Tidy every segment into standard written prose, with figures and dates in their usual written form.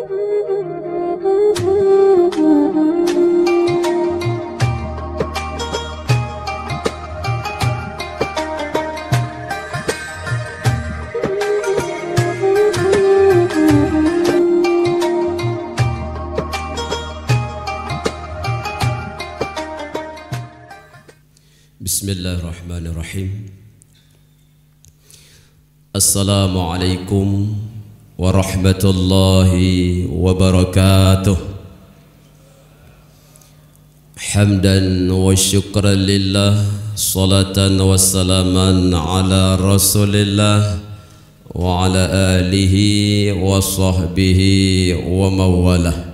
Bismillahirrahmanirrahim. Assalamualaikum warahmatullahi wabarakatuh. Hamdan wa syukran lillah, salatan wa salaman ala rasulillah wa ala alihi wa sahbihi wa mawalah.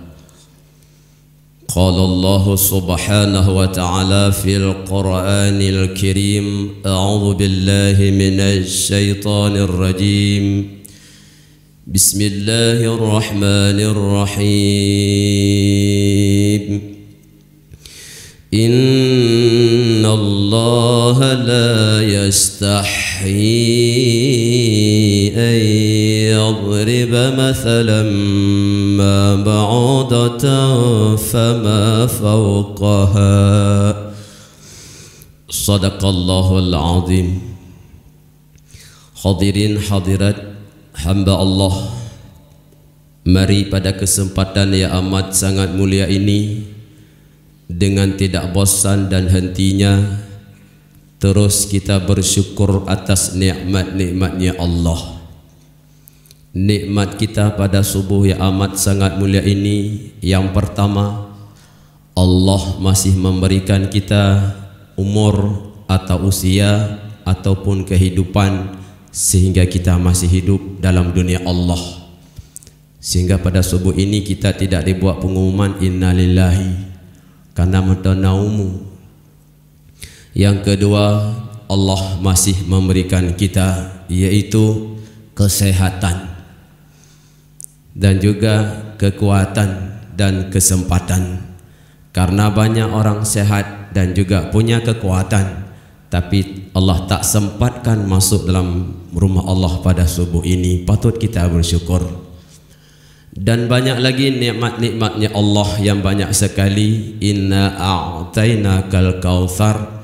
قال الله سبحانه وتعالى في القرآن الكريم: أعوذ بالله من الشيطان الرجيم. بسم الله الرحمن الرحيم. إن الله لا يستحيي أن يضرب مثلا ما بعوضة فما فوقها. صدق الله العظيم. Hadirin hadirat hamba Allah, mari pada kesempatan yang amat sangat mulia ini, dengan tidak bosan dan hentinya terus kita bersyukur atas nikmat-nikmatnya Allah. Nikmat kita pada subuh yang amat sangat mulia ini, yang pertama, Allah masih memberikan kita umur atau usia ataupun kehidupan sehingga kita masih hidup dalam dunia Allah. Sehingga pada subuh ini kita tidak dibuat pengumuman innalillahi karena menaumu. Yang kedua, Allah masih memberikan kita yaitu kesehatan dan juga kekuatan dan kesempatan. Karena banyak orang sehat dan juga punya kekuatan, tapi Allah tak sempatkan masuk dalam rumah Allah pada subuh ini. Patut kita bersyukur. Dan banyak lagi nikmat-nikmatnya Allah yang banyak sekali. Inna a'tainakal kautsar.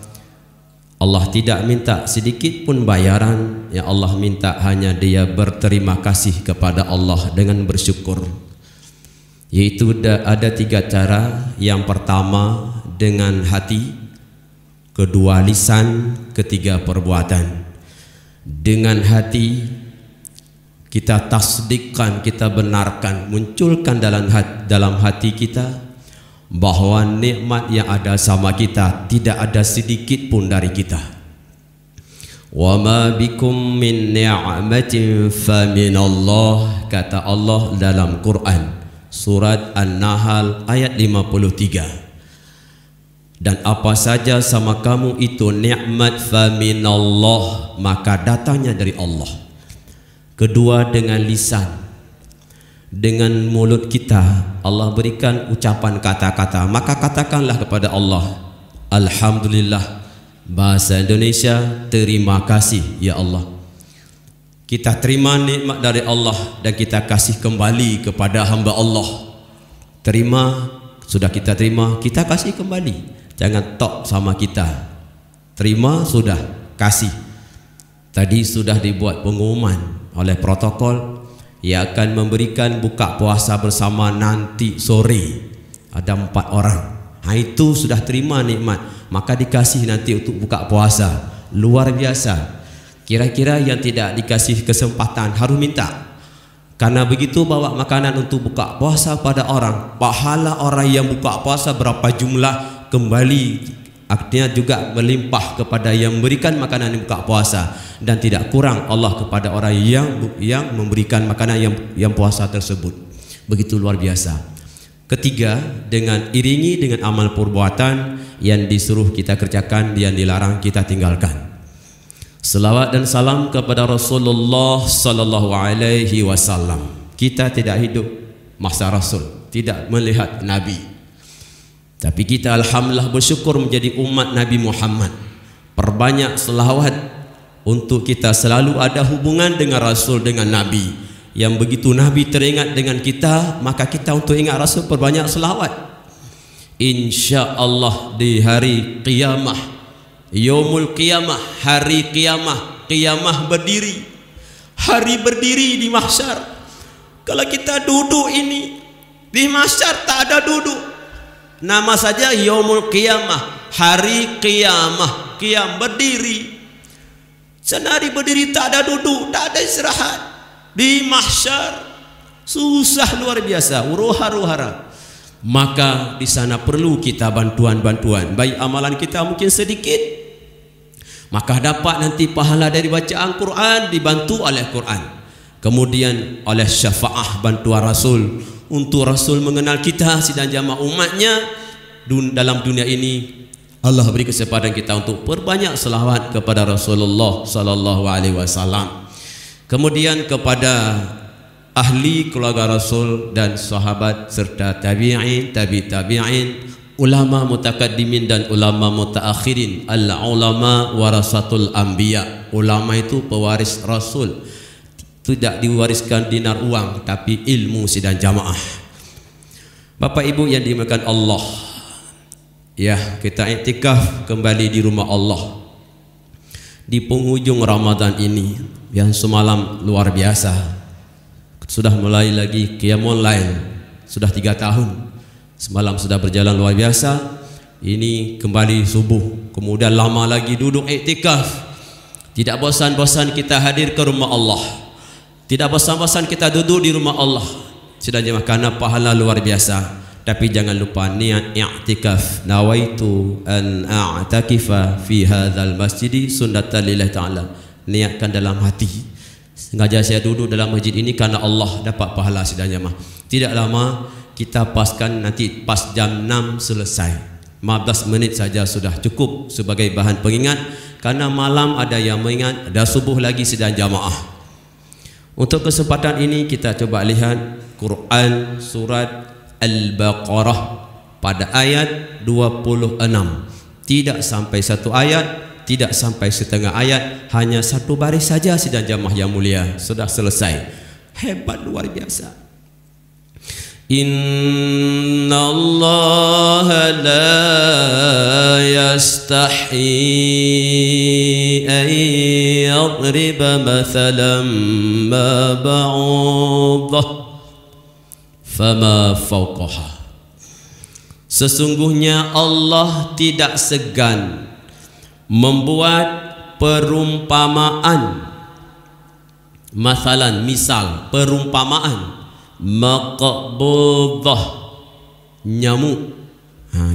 Allah tidak minta sedikit pun bayaran. Yang Allah minta hanya dia berterima kasih kepada Allah dengan bersyukur. Yaitu ada 3 cara. Yang pertama dengan hati, kedua lisan, ketiga perbuatan. Dengan hati kita tasdikkan, kita benarkan, munculkan dalam hati kita bahwa nikmat yang ada sama kita tidak ada sedikit pun dari kita. Wa ma bikum min ni'matin fa minallah, kata Allah dalam Quran surat An-Nahl ayat 53. Dan apa saja sama kamu itu nikmat fa minallah, maka datangnya dari Allah. Kedua dengan lisan, dengan mulut kita Allah berikan ucapan kata-kata, maka katakanlah kepada Allah alhamdulillah. Bahasa Indonesia, terima kasih ya Allah. Kita terima nikmat dari Allah dan kita kasih kembali kepada hamba Allah. Terima, sudah kita terima, kita kasih kembali. Jangan tok sama kita. Terima, sudah kasih. Tadi sudah dibuat pengumuman oleh protokol yang akan memberikan buka puasa bersama nanti sore. Ada 4 orang. Itu sudah terima nikmat, maka dikasih nanti untuk buka puasa. Luar biasa. Kira-kira yang tidak dikasih kesempatan harus minta. Karena begitu bawa makanan untuk buka puasa pada orang, pahala orang yang buka puasa berapa jumlah kembali, artinya juga melimpah kepada yang memberikan makanan yang buka puasa, dan tidak kurang Allah kepada orang yang memberikan makanan yang puasa tersebut. Begitu luar biasa. Ketiga, dengan iringi dengan amal perbuatan yang disuruh kita kerjakan, yang dilarang kita tinggalkan. Selawat dan salam kepada Rasulullah sallallahu alaihi wasallam. Kita tidak hidup masa Rasul, tidak melihat Nabi. Tapi kita alhamdulillah bersyukur menjadi umat Nabi Muhammad. Perbanyak selawat untuk kita selalu ada hubungan dengan Rasul, dengan Nabi. Yang begitu Nabi teringat dengan kita, maka kita untuk ingat Rasul perbanyak selawat. InsyaAllah di hari qiyamah, yaumul qiyamah, hari qiyamah, qiyamah berdiri, hari berdiri di mahsyar. Kalau kita duduk ini di mahsyar tak ada duduk, nama saja yaumul qiyamah, hari qiyamah, qiyam berdiri. Senari berdiri tak ada duduk, tak ada istirahat. Di mahsyar susah luar biasa, huru-hara. Maka di sana perlu kita bantuan-bantuan. Baik amalan kita mungkin sedikit, maka dapat nanti pahala dari bacaan Quran, dibantu oleh Quran. Kemudian oleh syafaah bantuan Rasul, untuk Rasul mengenal kita sidang jamaah umatnya dalam dunia ini. Allah beri kesempatan kita untuk perbanyak selawat kepada Rasulullah sallallahu alaihi wasallam. Kemudian kepada ahli keluarga Rasul dan sahabat serta tabi'in, tabi'in, ulama mutakaddimin dan ulama mutaakhirin. Al-ulama warasatul anbiya. Ulama itu pewaris Rasul. Tidak diwariskan dinar uang, tapi ilmu sidang jamaah. Bapak Ibu yang dimuliakan Allah, ya, kita iktikaf kembali di rumah Allah di penghujung Ramadan ini yang semalam luar biasa. Sudah mulai lagi qiyamul lail, sudah 3 tahun. Semalam sudah berjalan luar biasa. Ini kembali subuh, kemudian lama lagi duduk iktikaf. Tidak bosan-bosan kita hadir ke rumah Allah, tidak bosan-bosan kita duduk di rumah Allah. Sudah jemaah, karena pahala luar biasa. Tapi jangan lupa niat i'tikaf. Nawaitu an a'takifa fi hadzal masjid sunnatan lillahi ta'ala. Niatkan dalam hati, sengaja saya duduk dalam masjid ini karena Allah, dapat pahala sidang jamaah. Tidak lama, kita paskan nanti pas jam 6 selesai. 15 menit saja sudah cukup sebagai bahan pengingat, karena malam ada yang mengingat, ada subuh lagi sidang jamaah. Untuk kesempatan ini kita coba lihat Quran surat Al-Baqarah pada ayat 26. Tidak sampai 1 ayat, tidak sampai setengah ayat, hanya 1 baris saja sidang jamaah yang mulia, sudah selesai. Hebat, luar biasa. Inna Allah la yastahi an yadriba mathalan ma ba'udah fama fawqaha. Sesungguhnya Allah tidak segan membuat perumpamaan, masalan, misal, perumpamaan, maqbudah, nyamuk.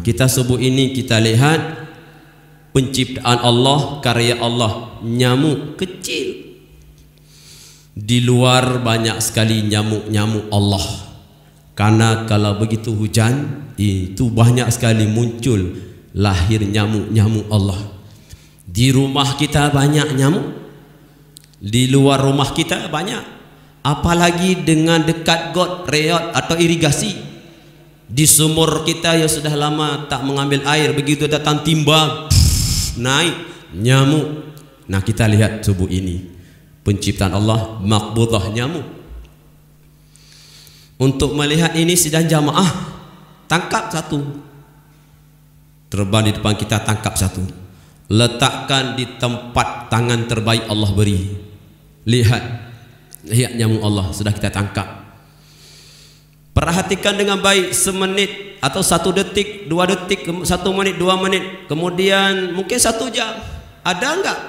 Kita sebut ini, kita lihat penciptaan Allah, karya Allah, nyamuk kecil. Di luar banyak sekali nyamuk-nyamuk Allah. Karena kalau begitu hujan, itu banyak sekali muncul lahir nyamuk-nyamuk Allah. Di rumah kita banyak nyamuk, di luar rumah kita banyak. Apalagi dengan dekat got, reot atau irigasi. Di sumur kita yang sudah lama tak mengambil air, begitu datang timba, naik nyamuk. Nah, kita lihat subuh ini penciptaan Allah, maqbudah, nyamuk. Untuk melihat ini sidang jamaah, tangkap 1, terbang di depan kita, tangkap 1, letakkan di tempat tangan terbaik Allah beri. Lihat nyamuk Allah sudah kita tangkap. Perhatikan dengan baik, semenit atau 1 detik, 2 detik, 1 menit, 2 menit, kemudian mungkin 1 jam. Ada enggak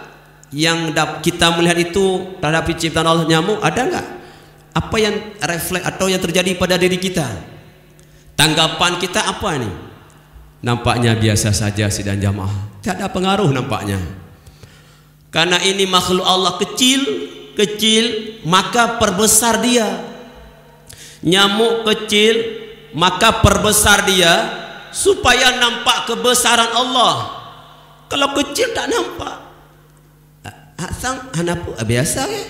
yang kita melihat itu terhadap penciptaan Allah nyamuk? Ada enggak? Apa yang refleks atau yang terjadi pada diri kita? Tanggapan kita apa nih? Nampaknya biasa saja sidang jamaah, tidak ada pengaruh nampaknya. Karena ini makhluk Allah kecil, maka perbesar dia. Nyamuk kecil, maka perbesar dia supaya nampak kebesaran Allah. Kalau kecil tak nampak. Asang hanapu biasa ya.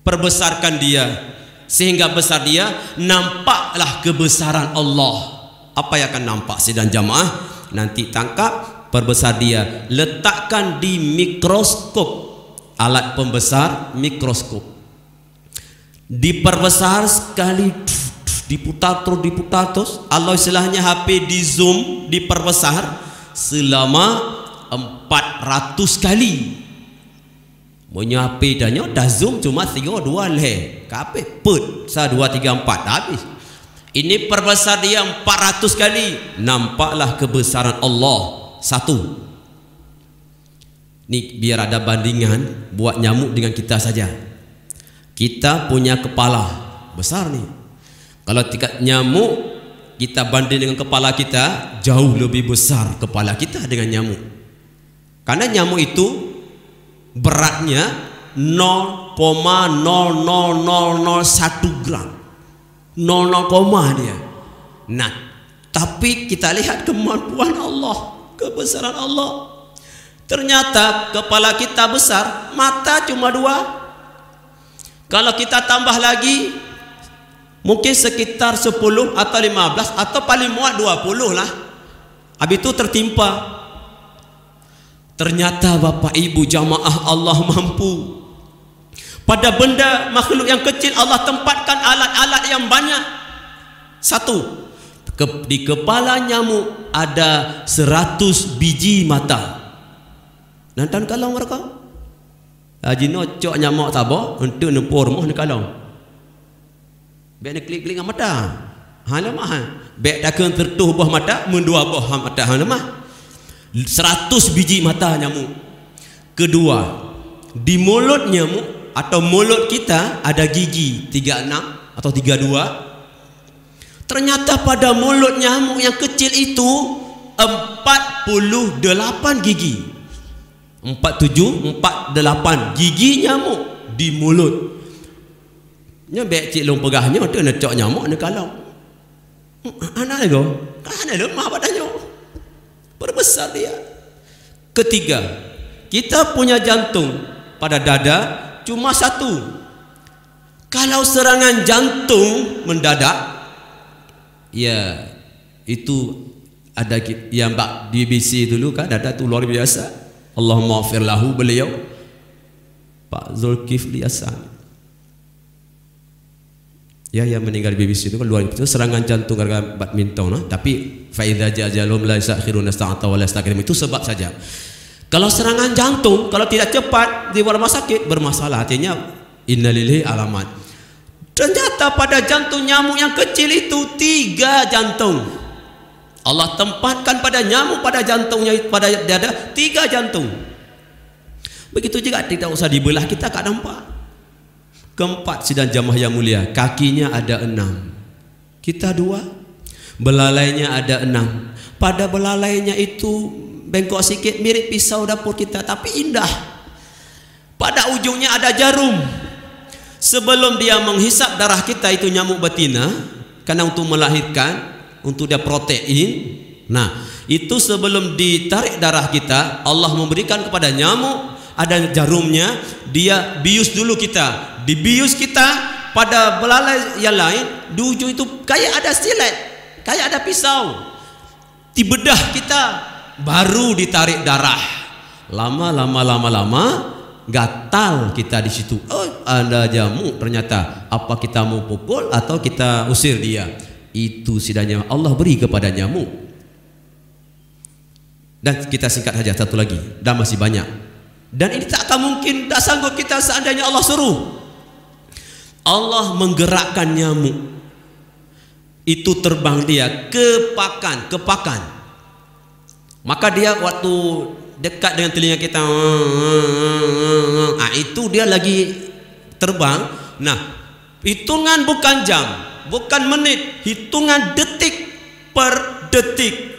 Perbesarkan dia sehingga besar dia, nampaklah kebesaran Allah. Apa yang akan nampak sidang jamaah? Nanti tangkap, perbesar dia, letakkan di mikroskop, alat pembesar mikroskop. diperbesar sekali, diputar terus. Allah istilahnya HP di zoom, diperbesar selama 400 kali. Punya HP dah zoom cuma 3 2 leh. Kape put 1 2 3 4 habis. Ini perbesar dia 400 kali. Nampaklah kebesaran Allah. Satu. Ni biar ada bandingan buat nyamuk dengan kita saja. Kita punya kepala besar nih. Kalau tingkat nyamuk kita banding dengan kepala kita, jauh lebih besar kepala kita dengan nyamuk. Karena nyamuk itu beratnya 0,00001 gram. 0, dia. Nah, tapi kita lihat kemampuan Allah, kebesaran Allah. Ternyata kepala kita besar, mata cuma 2. Kalau kita tambah lagi, mungkin sekitar 10 atau 15 atau paling muat 20 lah. Habis itu tertimpa. Ternyata Bapak Ibu jamaah, Allah mampu. Pada benda makhluk yang kecil Allah tempatkan alat-alat yang banyak. Satu, di kepala nyamuk ada 100 biji mata. Nanti kalau mereka Haji nocok nyamuk tabak untuk nempur rumah ni kalau bek ni klik-klik dengan mata. Ha lemah. Bek takkan tertuh buah mata, mendua buah mata. Ha lemah. 100 biji mata nyamuk. Kedua, di mulut nyamuk atau mulut kita ada gigi 36 atau 32. Ternyata pada mulut nyamuk yang kecil itu 48 gigi. 47, 48 gigi nyamuk di mulut. Nya bek cik long pegahnya tu nak cok nyamuk ni kalau. Anak lego. Kan lemah badannya. Berbesar dia. Ketiga, kita punya jantung pada dada cuma 1. Kalau serangan jantung mendadak, ya itu ada yang Mbak BBC dulu kan, dada tu luar biasa. Allahumma ghafir lahu, beliau Pak Zulkifli Hasan ya yang meninggal di BBC itu kan luar biasa. Serangan jantung gara-gara badminton, tapi fa idza jajalum la yasakhiruna sa'ata wa la yastaqdim, itu sebab saja. Kalau serangan jantung kalau tidak cepat di rumah sakit bermasalah, artinya innalillahi alamat. Ternyata pada jantung nyamuk yang kecil itu 3 jantung. Allah tempatkan pada nyamuk pada jantungnya, pada dada 3 jantung. Begitu juga tidak usah dibelah, kita tak nampak. Keempat, sidang jamaah yang mulia, kakinya ada 6, kita 2. Belalainya ada 6. Pada belalainya itu bengkok sikit, mirip pisau dapur kita, tapi indah. Pada ujungnya ada jarum. Sebelum dia menghisap darah kita, itu nyamuk betina, karena untuk melahirkan, untuk dia protein. Nah, itu sebelum ditarik darah kita, Allah memberikan kepada nyamuk ada jarumnya, dia bius dulu kita. Dibius kita pada belalai yang lain, di ujung itu kayak ada silet, kayak ada pisau. Dibedah kita, baru ditarik darah. Lama gatal kita di situ. Oh, ada jamuk ternyata. Apa kita mau pukul atau kita usir dia? Itu sidangnya Allah beri kepada nyamuk. Dan kita singkat saja satu lagi, dan masih banyak. Dan ini tak akan mungkin, tak sanggup kita seandainya Allah suruh. Allah menggerakkan nyamuk itu terbang dia ke pakan. Maka dia waktu dekat dengan telinga kita, itu dia lagi terbang. Nah, hitungan bukan jam, bukan menit, hitungan detik per detik.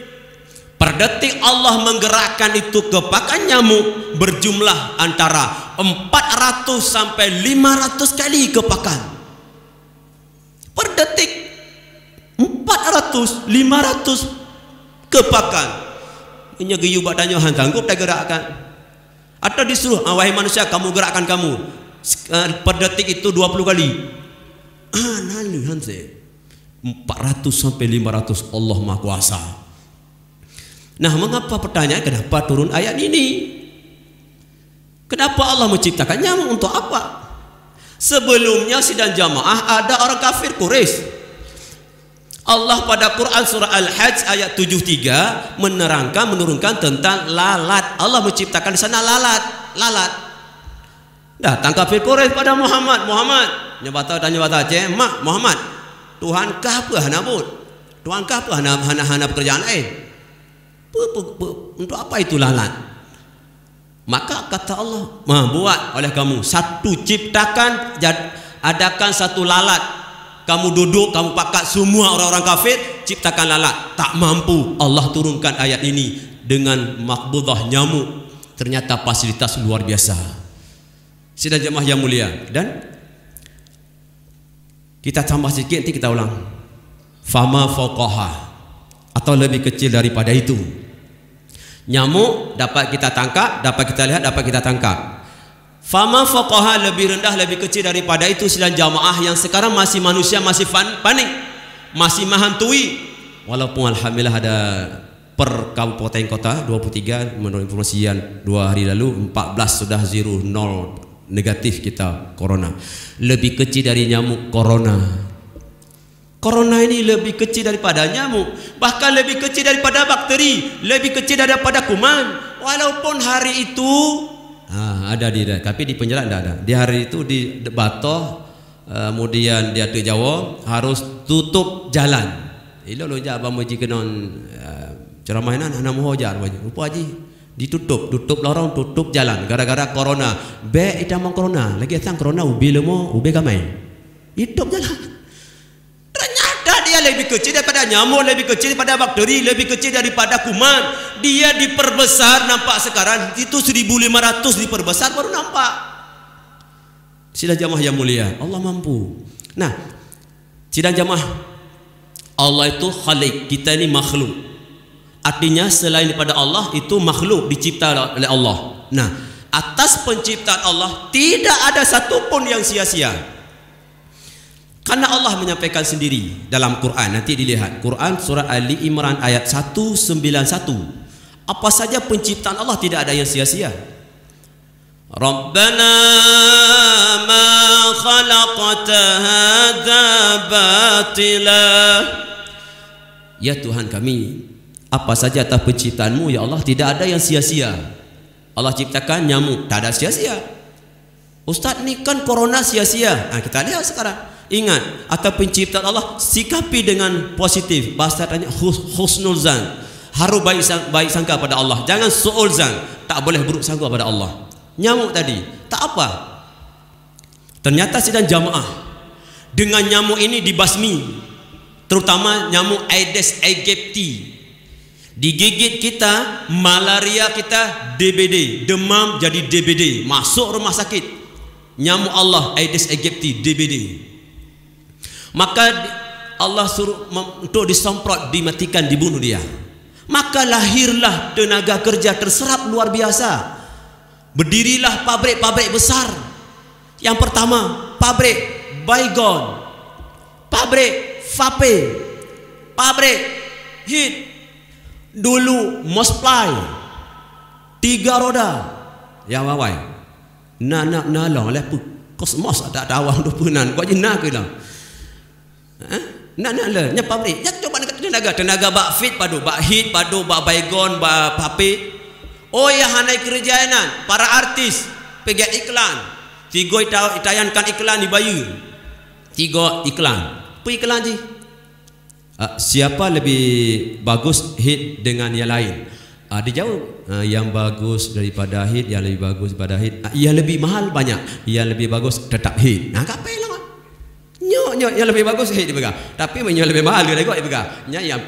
Per detik Allah menggerakkan itu ke pakan nyamuk berjumlah antara 400 sampai 500 kali ke pakan. Per detik 400, 500 ke pakan. Ini geyu badannya sanggup tak gerakkan. Atau disuruh, wahai manusia, kamu gerakkan kamu. Per detik itu 20 kali. Lalu 400 sampai 500, Allah Maha Kuasa. Nah, mengapa pertanyaan kenapa turun ayat ini? Kenapa Allah menciptakan nyamuk, untuk apa? Sebelumnya sidang jamaah ada orang kafir Quraisy. Allah pada Quran surah Al-Hajj ayat 73 menurunkan tentang lalat. Allah menciptakan di sana lalat. Datang kafir Quraisy pada Muhammad, nyebata Aceh, mak Muhammad, Tuhan kah apa hana bud? Tuhan kah apa hana pekerjaan lain? Untuk apa itu lalat? Maka kata Allah, buat oleh kamu satu, ciptakan, adakan satu lalat. Kamu duduk, kamu pakat semua orang-orang kafir, ciptakan lalat. Tak mampu, Allah turunkan ayat ini dengan makbudah nyamuk. Ternyata fasilitas luar biasa. Sidang jemaah yang mulia, dan kita tambah sedikit, nanti kita ulang. Fama fawqaha, atau lebih kecil daripada itu. Nyamuk dapat kita tangkap, dapat kita lihat, dapat kita tangkap. Fama fawqaha, lebih rendah, lebih kecil daripada itu. Sidang jamaah yang sekarang masih manusia, masih panik, masih menghantui. Walaupun alhamdulillah ada per kabupaten kota 23 menurut informasi yang 2 hari lalu 14 sudah 0 negatif kita corona. Lebih kecil dari nyamuk corona. Corona ini lebih kecil daripada nyamuk, bahkan lebih kecil daripada bakteri, lebih kecil daripada kuman. Walaupun hari itu ada tapi di penjara tidak ada. Di hari itu di Batoh, kemudian di Atuk Jawa harus tutup jalan. Ilo lo ja abang maji kenon ceramah anak mohojar baju. Rupa haji ditutup lorong, tutup jalan gara-gara corona. Be itamang corona, lagi datang corona ubi lemo, ubi kamai. Hidup jalan. Ternyata dia lebih kecil daripada nyamuk, lebih kecil daripada bakteri, lebih kecil daripada kuman. Dia diperbesar, nampak sekarang itu 1500 diperbesar baru nampak. Sidang jamaah yang mulia, Allah mampu. Nah, sidang jamaah, Allah itu khalik, kita ini makhluk. Artinya selain daripada Allah itu makhluk dicipta oleh Allah. Nah, atas penciptaan Allah tidak ada satu pun yang sia-sia. Karena Allah menyampaikan sendiri dalam Quran, nanti dilihat Quran surah Ali Imran ayat 191. Apa saja penciptaan Allah tidak ada yang sia-sia. Rabbana ma khalaqta hadza batila. Ya Tuhan kami, apa saja atas penciptaanmu ya Allah tidak ada yang sia-sia. Allah ciptakan nyamuk, tak ada sia-sia. Ustaz ni kan corona sia-sia. Kita lihat sekarang. Ingat, atau penciptaan Allah sikapi dengan positif. Bahasa tanya husnul zan, harus baik sangka pada Allah. Jangan su'ul zan, tak boleh buruk sangka pada Allah. Nyamuk tadi tak apa. Ternyata sidang jamaah dengan nyamuk ini dibasmi, terutama nyamuk Aedes aegypti. Digigit kita, malaria kita DBD, demam jadi DBD, masuk rumah sakit. Nyamuk Allah Aedes aegypti DBD. Maka Allah suruh untuk disemprot, dimatikan, dibunuh dia. Maka lahirlah tenaga kerja terserap luar biasa. Berdirilah pabrik-pabrik besar. Yang pertama, pabrik Baygon, pabrik Vape, pabrik Hit. Dulu Mosply 3 roda. Yang wawai nak nalong lepu kosmos ada awang dupunan. Kau je nak ke lah. Nak le nya pabrik jak coba tenaga bak fit padu bak hit padu bak Baygon bak Vape. Oh ya hanai kerjaan para artis pegat iklan. 3 itayankan iklan di Bayu. 3 iklan. Apa iklan je? Siapa lebih bagus hit dengan yang lain? Dijawab yang bagus daripada hit, yang lebih bagus daripada hit. Yang lebih mahal banyak, yang lebih bagus tetap hit. Kapai lah. Yang lebih bagus hit dipegang. Tapi yang lebih mahal dia dipegang. Yang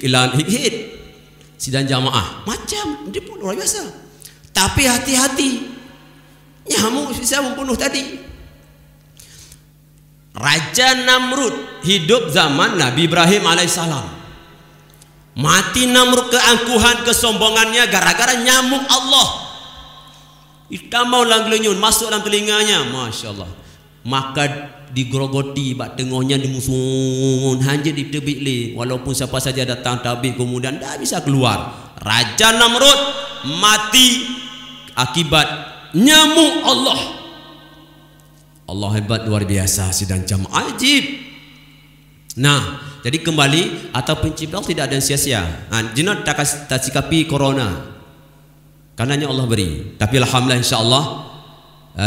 iklan hit. Sidang jamaah macam dia pun luar biasa. Tapi hati-hati, nyamuk bisa membunuh tadi. Raja Namrud hidup zaman Nabi Ibrahim alaihissalam. Mati Namrud keangkuhan, kesombongannya gara-gara nyamuk Allah. Kita mau langlenyun masuk dalam telinganya, masya Allah. Maka digerogoti, bak tengoknya dimusun, hanya ditebik le. Walaupun siapa saja datang tabik kemudian dah bisa keluar. Raja Namrud mati akibat nyamuk Allah. Allah hebat, luar biasa sidang jamaah ajib. Nah, jadi kembali atau pencipta tidak ada yang sia-sia. Jangan tak sikapi corona. Karenanya Allah beri. Tapi alhamdulillah insya-Allah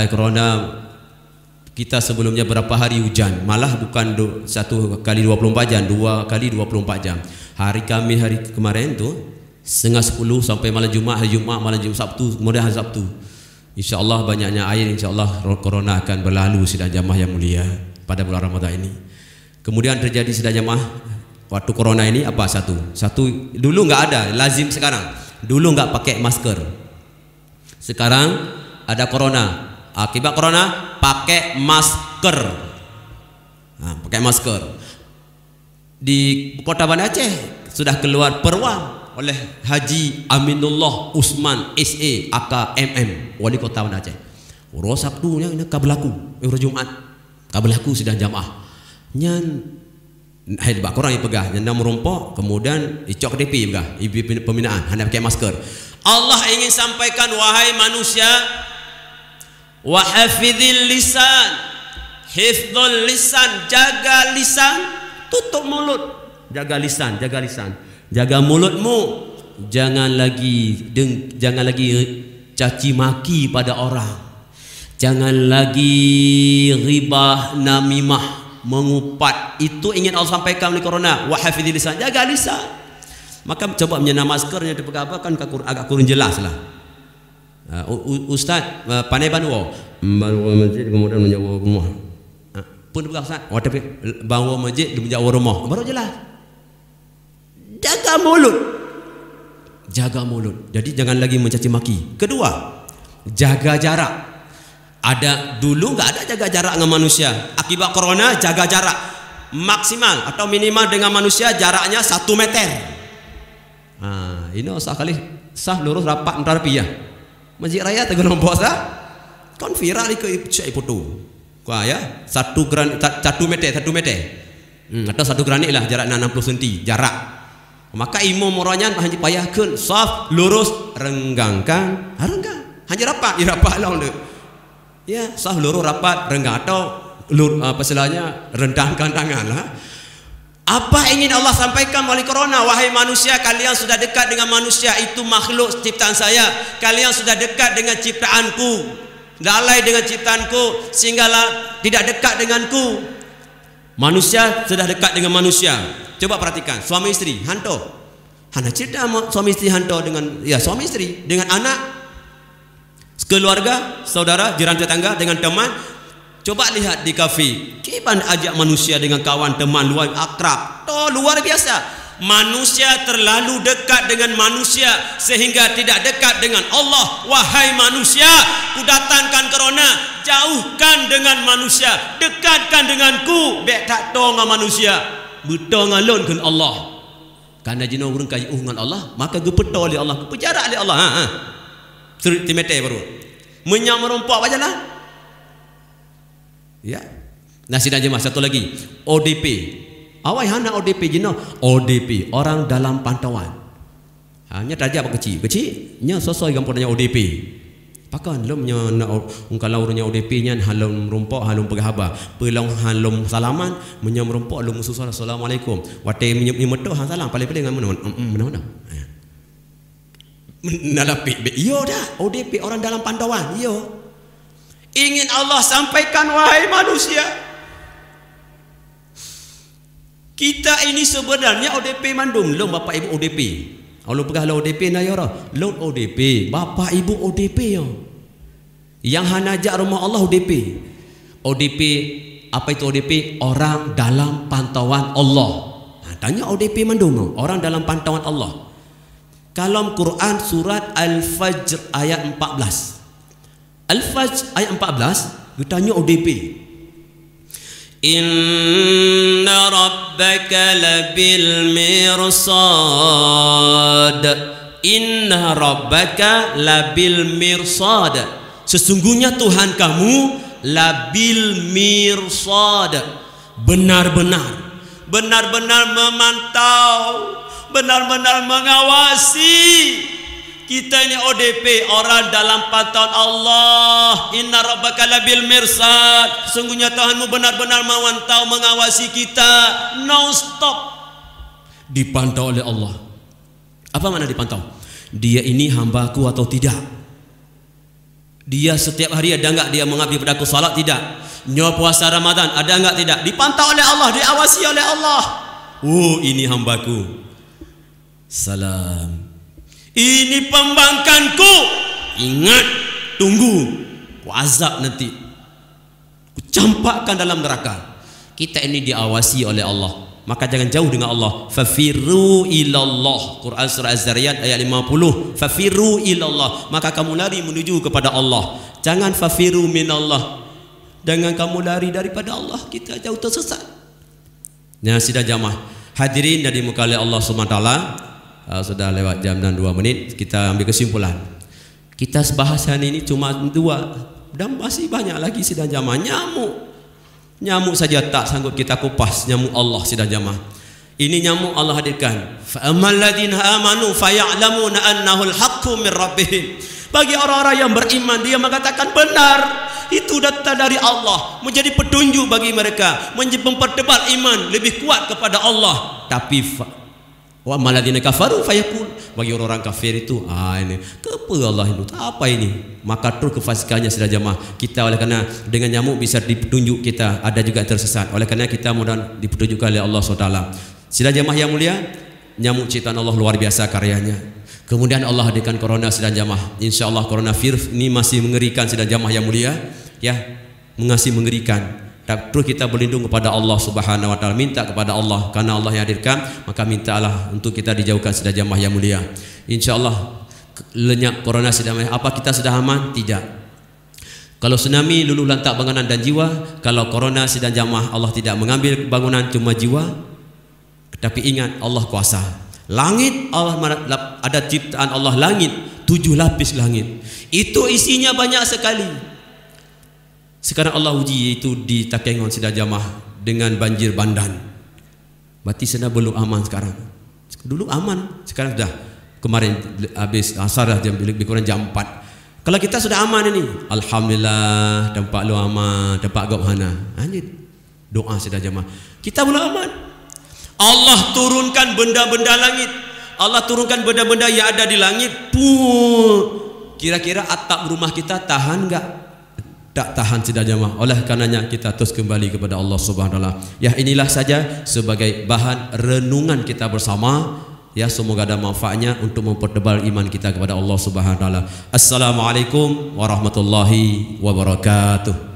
corona kita sebelumnya berapa hari hujan, malah bukan 1 kali 24 jam, 2 kali 24 jam. Hari kami hari kemarin tu setengah 10 sampai malam Jumaat, hari Jumaat, malam Sabtu, kemudian hari Sabtu. InsyaAllah banyaknya air, insyaAllah corona akan berlalu sidang jamaah yang mulia pada bulan Ramadan ini. Kemudian terjadi sidang jamaah waktu corona ini apa? Satu dulu enggak ada, lazim sekarang. Dulu enggak pakai masker. Sekarang ada corona. Akibat corona pakai masker. Pakai masker. Di Kota Banda Aceh sudah keluar perwang oleh Haji Aminullah Usman SA AKMM, Wali Kota Banda Aceh. Uro Sabtu nya kabelaku, uro Jumat kabelaku sidang jamaah. Nyan hai bak korang yang pegah, nyan merompok, kemudian icok DP pegah, ibu pembinaan hendak pakai masker. Allah ingin sampaikan, wahai manusia, wa hafizil lisan, hifdzul lisan, jaga lisan, tutup mulut, jaga lisan, jaga mulutmu, jangan lagi caci maki pada orang, jangan lagi ribah namimah, mengupat. Itu ingin Allah sampaikan oleh corona. Wa hafizil lisan, jaga lisan. Maka coba menyena maskernya dipegang apa kan agak kurang jelas lah. Ustaz pandai banwa masjid kemudian menjawab rumah. Pun pegang Ustaz, tapi banwa masjid dia menjawab rumah. Baru jelas. Jaga mulut. Jaga mulut. Jadi jangan lagi mencaci maki. Kedua, jaga jarak. Ada dulu enggak ada jaga jarak dengan manusia. Akibat corona jaga jarak maksimal atau minimal dengan manusia jaraknya 1 meter. Ini sah kali sah lurus rapat antara pia. Masjid Raya Teguh Lombok sah. Kon viral ke cek foto. Wah ya, 1 meter. Atau 1 granit lah jarak 60 cm jarak. Maka imam moronyan payahkeun saf lurus renggangkan, renggang. Hanya rapat, lah undang. Ya, sah lurus rapat renggang atau apa istilahnya rendahkan tangan lah. Apa ingin Allah sampaikan melalui corona? Wahai manusia, kalian sudah dekat dengan manusia, itu makhluk ciptaan saya. Kalian sudah dekat dengan ciptaanku, lalai dengan ciptaanku, sehinggalah tidak dekat denganku. Manusia sudah dekat dengan manusia. Coba perhatikan, suami istri, hantu. Hana cerita suami istri hantu dengan suami istri dengan anak, keluarga, saudara, jiran tetangga, dengan teman. Coba lihat di kafe, kiban ajak manusia dengan kawan teman luar akrab. Luar biasa. Manusia terlalu dekat dengan manusia sehingga tidak dekat dengan Allah. Wahai manusia, ku datangkan corona, jauhkan dengan manusia, dekatkan denganku. Bek tak tahu dengan manusia, betul ngalon kan Allah. Karena jino urang kai dengan Allah, maka gepeto oleh Allah, gepejarak oleh Allah. Suri timete baru. Menyam merompak bajalah. Ya. Nah, sidang jemaah satu lagi, ODP. Awai hana ODP jino, ODP orang dalam pantauan. Hanya tajak kecil nya sosoi gampunnya ODP. Pakan lom nya kalau urnya ODP nya halom rompok halom pegahaba. Pelong halom salaman menyam rompok lom susul assalamualaikum. Wate menyemetoh salam paling-paling dengan mana. Nalapi yo dah ODP orang dalam pantauan yo. Ingin Allah sampaikan, wahai manusia, kita ini sebenarnya ODP mandum. Long bapak ibu ODP. Allah pegah lo ODP na ya ora. Long ODP, bapak ibu ODP yo. Yang hanajak rumah Allah ODP. ODP apa itu ODP? Orang dalam pantauan Allah. Tanya ODP mandum, orang dalam pantauan Allah. Kalam Quran surat Al-Fajr ayat 14. Al-Fajr ayat 14 ditanya ODP. Inna rabbaka labil mirsad. Inna rabbaka labil mirsad. Sesungguhnya Tuhan kamu labil mirsad. Benar-benar memantau, benar-benar mengawasi. Kita ini ODP, orang dalam pantauan Allah. Inna rabbaka labil mirsad. Sungguhnya Tuhanmu benar-benar memantau, mengawasi kita non stop. Dipantau oleh Allah. Apa makna dipantau? Dia ini hambaku atau tidak? Dia setiap hari ada enggak dia mengabdi padaku, salat tidak? Nyo puasa Ramadan ada enggak? Tidak. Dipantau oleh Allah, diawasi oleh Allah. Oh, ini hambaku. Salam. Ini pembangkanku. Ingat, tunggu. Azab nanti. Ku campakkan dalam neraka. Kita ini diawasi oleh Allah. Maka jangan jauh dengan Allah. Fafirru ilallah. Quran surah Az-Zariyat ayat 50. Fafirru ilallah. Maka kamu lari menuju kepada Allah. Jangan fafirru minallah. Jangan kamu lari daripada Allah. Kita jauh tersesat. Nah, sidang jamaah hadirin dari muka Allah SWT. Sudah lewat jam dan 2 menit. Kita ambil kesimpulan. Kita sebahasan ini cuma 2. Dan masih banyak lagi sidang jamaah. Nyamuk saja tak sanggup kita kupas. Nyamuk Allah sidang jamaah. Ini nyamuk Allah hadirkan. Fa ammal ladzina amanu faya'lamuna annahu al-haqqu min rabbihim. Bagi orang-orang yang beriman, dia mengatakan benar. Itu datang dari Allah, menjadi petunjuk bagi mereka, mempertebal iman lebih kuat kepada Allah. Tapi wa ammal ladzina kafaru fayaqul. Bagi orang-orang kafir itu, ini apa Allah itu? Apa ini? Maka terus kefasikannya sudah jamaah. Kita oleh karena dengan nyamuk bisa dipetunjuk kita, ada juga tersesat. Oleh karena kita mudah dipetunjukkan oleh Allah SWT. Sudah jamaah yang mulia, nyamuk ciptaan Allah luar biasa karyanya. Kemudian Allah hadirkan corona sudah jamaah. InsyaAllah coronavirus ini masih mengerikan sudah jamaah yang mulia, ya, masih mengerikan. Terus kita berlindung kepada Allah Subhanahu wa taala, minta kepada Allah karena Allah yang hadirkan, maka mintalah untuk kita dijauhkan sudah jamaah yang mulia. Insyaallah lenyap corona sudah. Apa kita sudah aman? Tidak. Kalau tsunami luluh lantak bangunan dan jiwa, kalau corona sudah jamaah Allah tidak mengambil bangunan cuma jiwa. Tapi ingat Allah kuasa. Langit Allah ada ciptaan Allah langit, 7 lapis langit. Itu isinya banyak sekali. Sekarang Allah uji itu di Takengon sudah jamaah dengan banjir bandang. Berarti sudah belum aman sekarang. Dulu aman, sekarang sudah. Kemarin habis asar dah lebih kurang jam 4. Kalau kita sudah aman ini, alhamdulillah, tempat lu aman, tempat gop hana. Anjir. Doa sudah jamaah. Kita belum aman. Allah turunkan benda-benda langit. Allah turunkan benda-benda yang ada di langit. Kira-kira atap rumah kita tahan enggak? Tak tahan sudah jamaah. Oleh karenanya kita terus kembali kepada Allah Subhanahu wa taala. Ya, inilah saja sebagai bahan renungan kita bersama. Ya, semoga ada manfaatnya untuk mempertebal iman kita kepada Allah Subhanahu wa taala. Assalamualaikum warahmatullahi wabarakatuh.